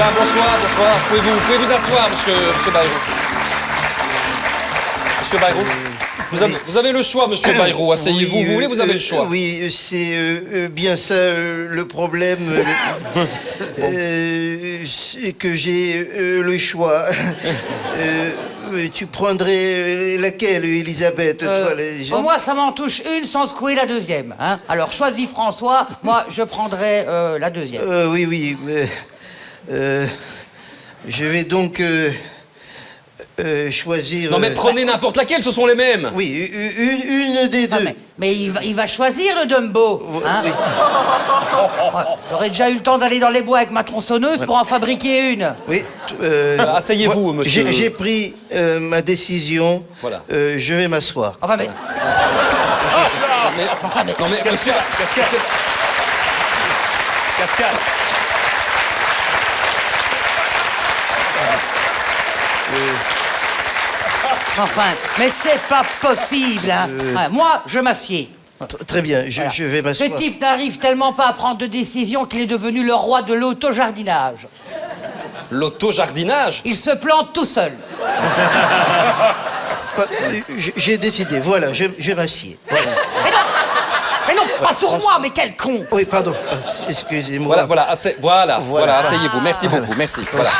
Voilà, bonsoir, bonsoir. Pouvez vous asseoir, monsieur Bayrou. Monsieur Bayrou, vous avez le choix, monsieur Bayrou. Asseyez-vous, Oui, vous voulez, vous avez le choix. Oui, c'est bien ça le problème. C'est que j'ai le choix. Tu prendrais laquelle, Elisabeth toi, Moi, ça m'en touche une sans secouer la deuxième. Hein. Alors, choisis François, moi, je prendrai la deuxième. Oui. Je vais donc choisir... Non, mais prenez n'importe laquelle, ce sont les mêmes. Oui, une des deux. Ah, mais il va choisir le Dumbo. Hein. Oui. Ouais, j'aurais déjà eu le temps d'aller dans les bois avec ma tronçonneuse pour en fabriquer une. Oui. Asseyez-vous, monsieur. J'ai pris ma décision. Voilà. Je vais m'asseoir. Enfin, mais... Non, mais monsieur... Cascade. Enfin, mais c'est pas possible, hein. Ouais, moi, je m'assieds. Très bien, je vais Ce m'asseoir. type n'arrive tellement pas à prendre de décision qu'il est devenu le roi de l'autojardinage. L'autojardinage? Il se plante tout seul. J'ai décidé, voilà, je m'assieds. Voilà. Mais non, pas sur moi, mais quel con. Oui, pardon, excusez-moi. Voilà, asseyez-vous. Merci beaucoup, merci. Voilà.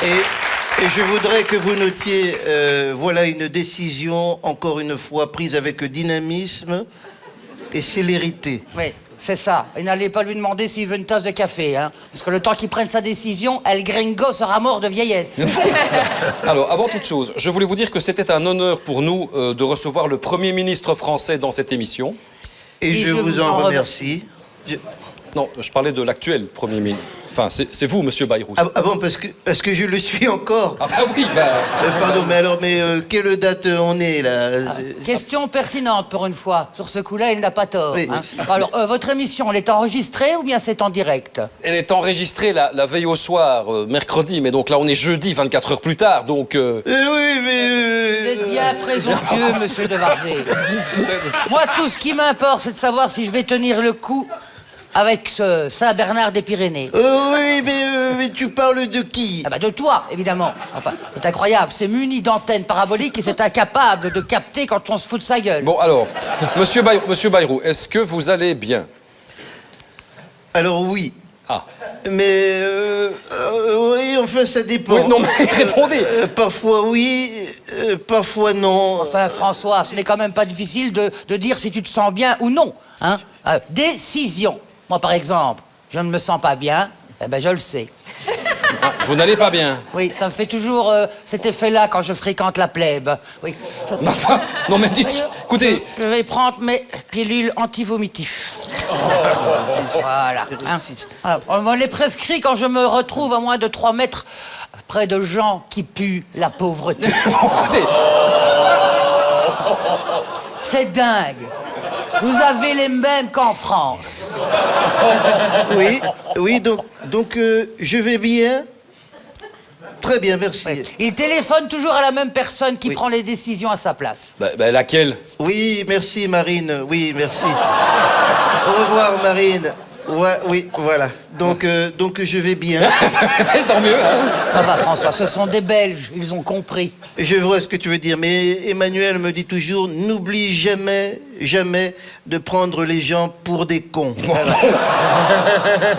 Et je voudrais que vous notiez, voilà une décision, encore une fois, prise avec dynamisme et célérité. Oui, c'est ça. Et n'allez pas lui demander s'il veut une tasse de café, hein. Parce que le temps qu'il prenne sa décision, El Gringo sera mort de vieillesse. Alors, avant toute chose, je voulais vous dire que c'était un honneur pour nous de recevoir le Premier ministre français dans cette émission. Et je vous en remercie. Non, je parlais de l'actuel Premier ministre. Enfin, c'est vous, monsieur Bayrou. Ah bon, parce que je le suis encore. Ah bah oui, bah... Pardon, mais quelle date on est, là Question pertinente pour une fois. Sur ce coup-là, il n'a pas tort. Oui. Hein. Alors, votre émission, elle est enregistrée ou bien c'est en direct? Elle est enregistrée la veille au soir, mercredi, mais donc là, on est jeudi, 24 heures plus tard, donc... Oui, mais... Vous êtes bien présomptueux, monsieur de Varzé. Moi, tout ce qui m'importe, c'est de savoir si je vais tenir le coup avec ce Saint-Bernard des Pyrénées. Oui, mais tu parles de qui? Ah bah de toi, évidemment. Enfin, c'est incroyable, c'est muni d'antennes paraboliques et c'est incapable de capter quand on se fout de sa gueule. Bon, alors, monsieur Bayrou, est-ce que vous allez bien? Alors oui. Ah. Mais oui, enfin, ça dépend. Oui, non, mais répondez. Parfois oui, parfois non. Enfin, François, ce n'est quand même pas difficile de dire si tu te sens bien ou non. Hein. Décision. Moi, par exemple, je ne me sens pas bien, eh ben je le sais. Vous n'allez pas bien? Oui, ça me fait toujours cet effet-là quand je fréquente la plèbe. Oui. Non, mais dites, écoutez... Je vais prendre mes pilules anti-vomitifs. Voilà. Hein. Alors, on me les prescrit quand je me retrouve à moins de 3 mètres près de gens qui puent la pauvreté. Écoutez... C'est dingue. Vous avez les mêmes qu'en France. Oui, donc je vais bien. Très bien, merci. Ouais. Il téléphone toujours à la même personne qui prend les décisions à sa place. Bah, laquelle? Oui, merci Marine, oui, merci. Au revoir Marine. Oui, voilà. Donc je vais bien. Tant mieux, hein. Ça va, François, ce sont des Belges, ils ont compris. Je vois ce que tu veux dire, mais Emmanuel me dit toujours, n'oublie jamais de prendre les gens pour des cons.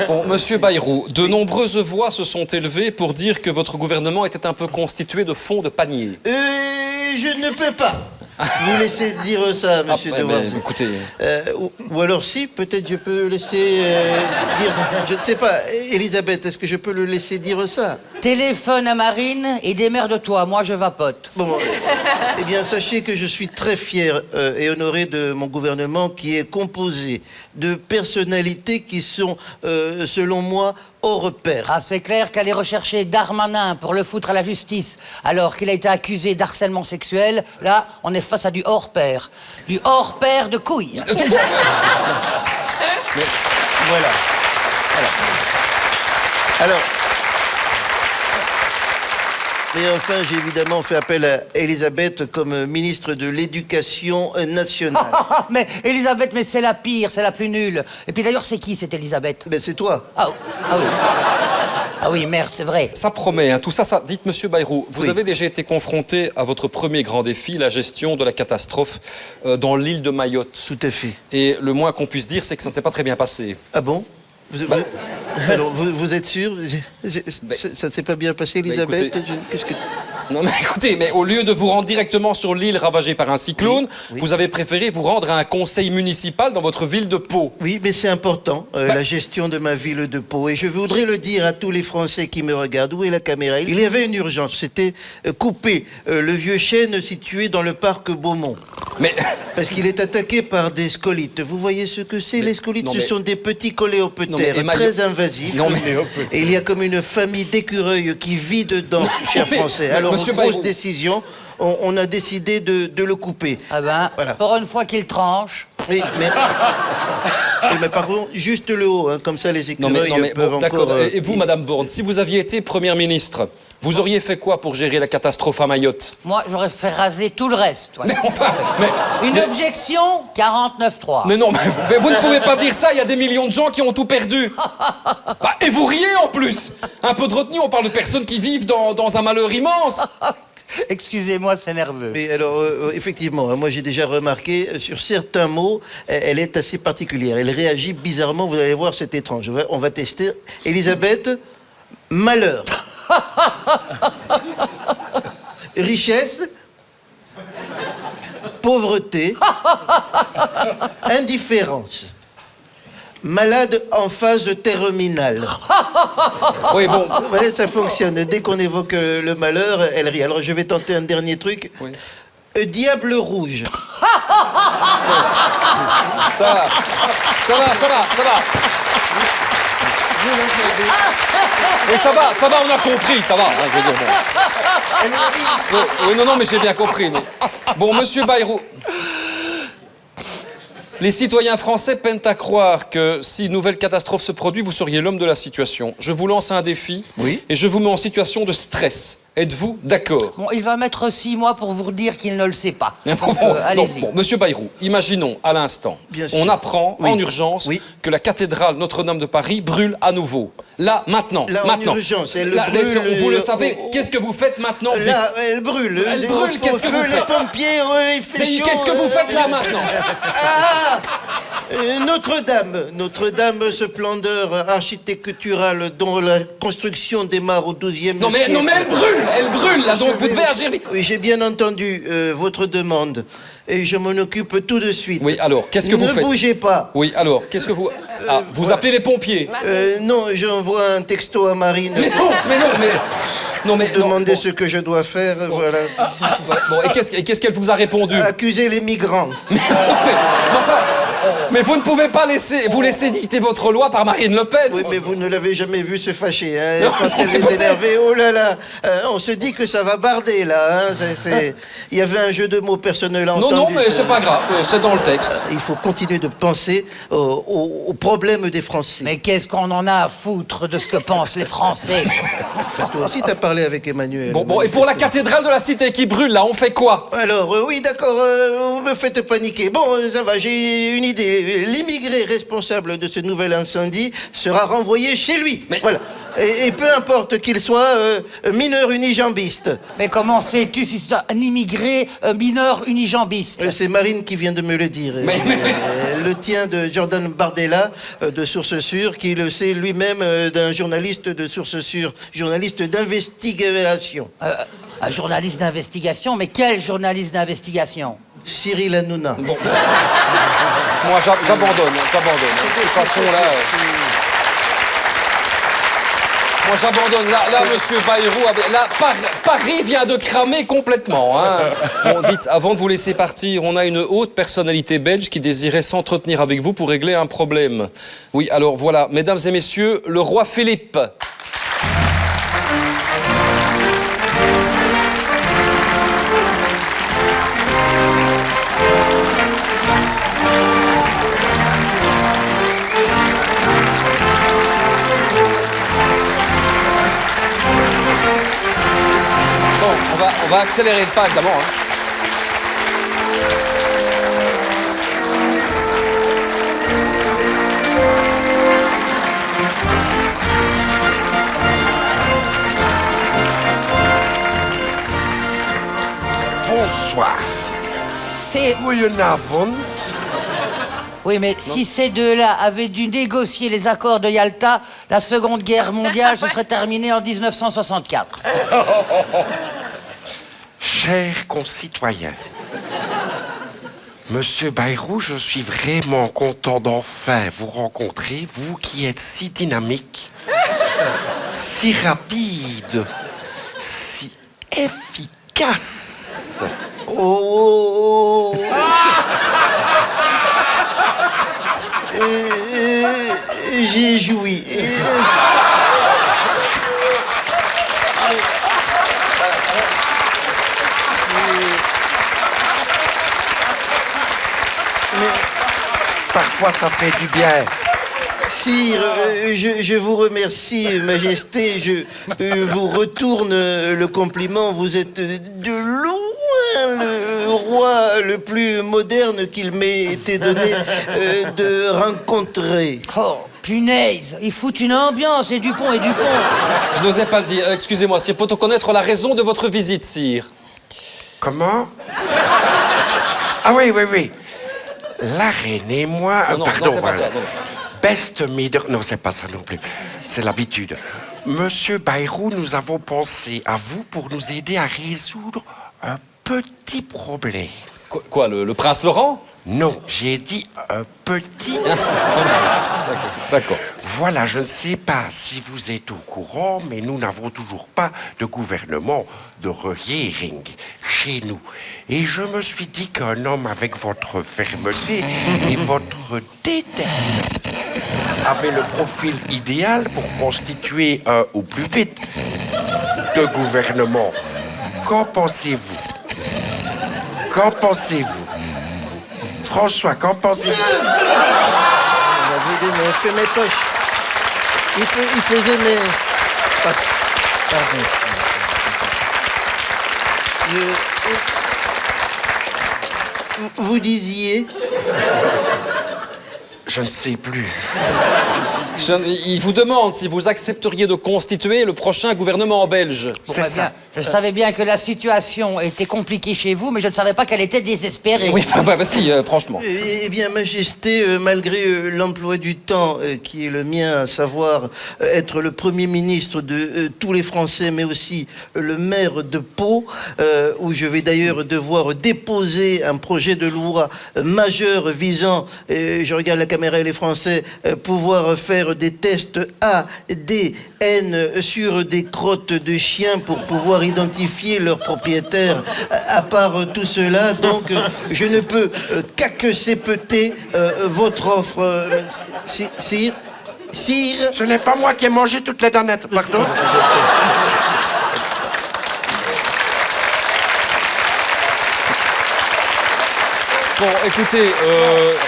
Bon, monsieur Bayrou, de nombreuses voix se sont élevées pour dire que votre gouvernement était un peu constitué de fonds de panier. Je ne peux pas vous laisser dire ça, monsieur de Varzé. Écoutez... ou alors si, peut-être je peux laisser dire... Je ne sais pas, Elisabeth, est-ce que je peux le laisser dire ça? Téléphone à Marine et démerde-toi, moi je vapote. Bon, eh bien, sachez que je suis très fier et honoré de mon gouvernement qui est composé de personnalités qui sont, selon moi, hors pair. Ah, c'est clair qu'aller rechercher Darmanin pour le foutre à la justice alors qu'il a été accusé d'harcèlement sexuel, là, on est face à du hors pair. Du hors pair de couilles. Voilà. Alors, Mais enfin, j'ai évidemment fait appel à Elisabeth comme ministre de l'Éducation nationale. Mais Elisabeth, mais c'est la pire, c'est la plus nulle. Et puis d'ailleurs, c'est qui cette Elisabeth? Ben, c'est toi. Ah, ah oui. Ah oui, merde, c'est vrai. Ça promet, hein, tout ça, ça. Dites, monsieur Bayrou, vous Oui. avez déjà été confronté à votre premier grand défi, la gestion de la catastrophe dans l'île de Mayotte. Tout à fait. Et le moins qu'on puisse dire, c'est que ça ne s'est pas très bien passé. Ah bon? Alors, vous êtes sûr? Ça ne s'est pas bien passé, Elisabeth? écoutez- Qu'est-ce que... Non mais écoutez, mais au lieu de vous rendre directement sur l'île ravagée par un cyclone, Oui. vous avez préféré vous rendre à un conseil municipal dans votre ville de Pau. Oui, mais c'est important, la gestion de ma ville de Pau. Et je voudrais le dire à tous les Français qui me regardent. Où est la caméra? Il y avait une urgence, c'était couper le vieux chêne situé dans le parc Beaumont. Mais Parce qu'il est attaqué par des scolites. Vous voyez ce que c'est, les scolites? non, Ce mais- sont des petits Non, coléoptères mais très invasifs. Non, mais- Et il y a comme une famille d'écureuils qui vit dedans, chers mais- Français. mais Alors, monsieur grosse Bayrou- décision, on a décidé de le couper. Ah ben, Voilà. pour une fois qu'il tranche. Oui, mais... Oui, mais pardon, juste le haut, hein, comme ça les non écureuils mais peuvent bon, encore... d'accord. Et vous, Madame Borne, si vous aviez été première ministre, vous auriez fait quoi pour gérer la catastrophe à Mayotte? Moi, j'aurais fait raser tout le reste. ouais. Mais enfin, Une objection, 49-3. mais non, mais vous ne pouvez pas dire ça. Il y a des millions de gens qui ont tout perdu. Bah, et vous riez en plus. Un peu de retenue. On parle de personnes qui vivent dans un malheur immense. Excusez-moi, c'est nerveux. Mais alors, effectivement, hein, moi j'ai déjà remarqué, sur certains mots, elle est assez particulière. Elle réagit bizarrement, vous allez voir, c'est étrange. On va tester. Elisabeth, malheur. Richesse. Pauvreté. Indifférence. Malade en phase terminale. Oui, bon. Vous voyez, ça fonctionne. Dès qu'on évoque le malheur, elle rit. Alors je vais tenter un dernier truc. Oui. Diable rouge. Ça va. Ça va, ça va, ça va. Et ça va, on a compris, ça va. Hein, je veux dire, bon. Elle rit. Oui, non, mais j'ai bien compris. Mais... Bon, monsieur Bayrou, les citoyens français peinent à croire que si une nouvelle catastrophe se produit, vous seriez l'homme de la situation. Je vous lance un défi Oui. et je vous mets en situation de stress. Êtes-vous d'accord? Bon, il va mettre 6 mois pour vous dire qu'il ne le sait pas. Bon, Donc, bon, allez-y. bon, monsieur Bayrou, imaginons à l'instant, Bien sûr. on apprend Oui. en urgence Oui. que la cathédrale Notre-Dame de Paris brûle à nouveau. Là, maintenant. Là, en maintenant. urgence, elle Là, brûle, vous le savez, oh, oh. qu'est-ce que vous faites maintenant? Vite. Là, elle brûle. Elle brûle, qu'est-ce que vous Les faites? pompiers, il fait Mais chaud. qu'est-ce que vous faites là maintenant? Ah Notre-Dame. Notre-Dame, splendeur architecturale dont la construction démarre au XIIe Non siècle. mais elle brûle là, donc vous devez agir vite. Oui, j'ai bien entendu votre demande et je m'en occupe tout de suite. Oui, alors, qu'est-ce que vous Ne faites? bougez pas. Oui, alors, qu'est-ce que vous... Ah, vous appelez les pompiers? Non, j'envoie un texto à Marine. Mais non, mais non, mais... Non, mais... non, Demander bon. ce que je dois faire, voilà. Ouais, bon, et qu'est-ce qu'elle vous a répondu? Accuser les migrants. Mais enfin... Mais vous ne pouvez pas vous laisser dicter votre loi par Marine Le Pen. Oui, mais vous ne l'avez jamais vu se fâcher, hein. Non, Quand elle mais est peut-être. énervée, oh là là, on se dit que ça va barder, là, hein. Il y avait un jeu de mots personnel à Non, entendu. non, mais c'est pas grave, c'est dans le texte. Il faut continuer de penser aux problèmes des Français. Mais qu'est-ce qu'on en a à foutre de ce que pensent les Français? Toi aussi, t'as parlé avec Emmanuel. Bon, et pour la cathédrale de la cité qui brûle, là, on fait quoi? Alors, oui, d'accord, vous me faites paniquer. Bon, ça va, j'ai une idée. L'immigré responsable de ce nouvel incendie sera renvoyé chez lui. Mais- Voilà. Et peu importe qu'il soit mineur unijambiste. Mais comment sais-tu si c'est un immigré mineur unijambiste? C'est Marine qui vient de me le dire. Mais- Elle le tient de Jordan Bardella, de Source Sûre, qui le sait lui-même d'un journaliste de Source Sûre, journaliste d'investigation. Un journaliste d'investigation? Mais quel journaliste d'investigation? Cyril Hanouna. Bon. Moi, j'abandonne. De toute façon, là... Moi, j'abandonne. Là, monsieur Bayrou, là, Paris vient de cramer complètement. Hein. Bon, dites, avant de vous laisser partir, on a une haute personnalité belge qui désirait s'entretenir avec vous pour régler un problème. Oui, alors voilà, mesdames et messieurs, le roi Philippe. On va accélérer le pas, évidemment. Hein. Bonsoir. C'est... Goedenavond. Oui, mais si ces deux-là avaient dû négocier les accords de Yalta, la Seconde Guerre mondiale se serait terminée en 1964. Chers concitoyens, Monsieur Bayrou, je suis vraiment content d'enfin vous rencontrer, vous qui êtes si dynamique, si rapide, si efficace. Oh, oh, oh. J'ai joui. Parfois, ça fait du bien. Sire, je vous remercie, Majesté. Je vous retourne le compliment. Vous êtes de loin le roi le plus moderne qu'il m'ait été donné de rencontrer. Oh, punaise, ils foutent une ambiance, et Dupont et Dupont. Je n'osais pas le dire. Excusez-moi, sire. Peut-on connaître la raison de votre visite, sire? Comment? Ah oui, oui, oui. La reine et moi... Non, pardon, non, c'est pas ça. Non. Best Meader... Non, c'est pas ça non plus. C'est l'habitude. Monsieur Bayrou, nous avons pensé à vous pour nous aider à résoudre un petit problème. Quoi, le prince Laurent? Non, j'ai dit un petit... D'accord. Voilà, je ne sais pas si vous êtes au courant, mais nous n'avons toujours pas de gouvernement de regering chez nous. Et je me suis dit qu'un homme avec votre fermeté et votre détermination avait le profil idéal pour constituer un ou plus vite de gouvernement. Qu'en pensez-vous? Qu'en pensez-vous? François, qu'en pensez-vous? Il fait mes poches. Il faisait mes... Pardon. Vous disiez... Je ne sais plus. Il vous demande si vous accepteriez de constituer le prochain gouvernement belge. C'est ça. Je savais bien que la situation était compliquée chez vous, mais je ne savais pas qu'elle était désespérée. Oui, bah si, franchement. Eh bien, Majesté, malgré l'emploi du temps qui est le mien, à savoir être le Premier ministre de tous les Français, mais aussi le maire de Pau, où je vais d'ailleurs devoir déposer un projet de loi majeur visant, je regarde la caméra et les Français, pouvoir faire des tests ADN sur des crottes de chiens pour pouvoir identifier leurs propriétaires. À part tout cela, donc, je ne peux qu'accepter votre offre, sire. Sire. Ce n'est pas moi qui ai mangé toutes les danettes, pardon. Bon, écoutez,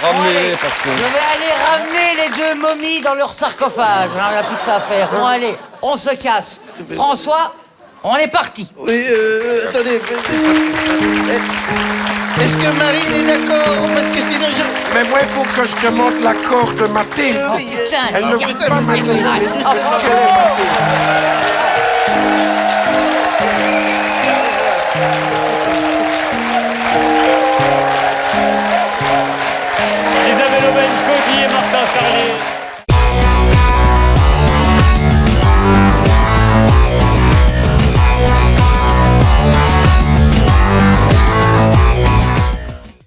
ramenez-les parce que... Je vais aller ramener les deux momies dans leur sarcophage. On n'a plus que ça à faire. Bon, allez, on se casse. François, on est parti. Oui, attendez. Est-ce que Marine est d'accord? Parce que sinon je... Mais moi, il faut que je te montre l'accord de Mathilde. Putain, Elle ne les veut gars. pas m'accueillir. Oh,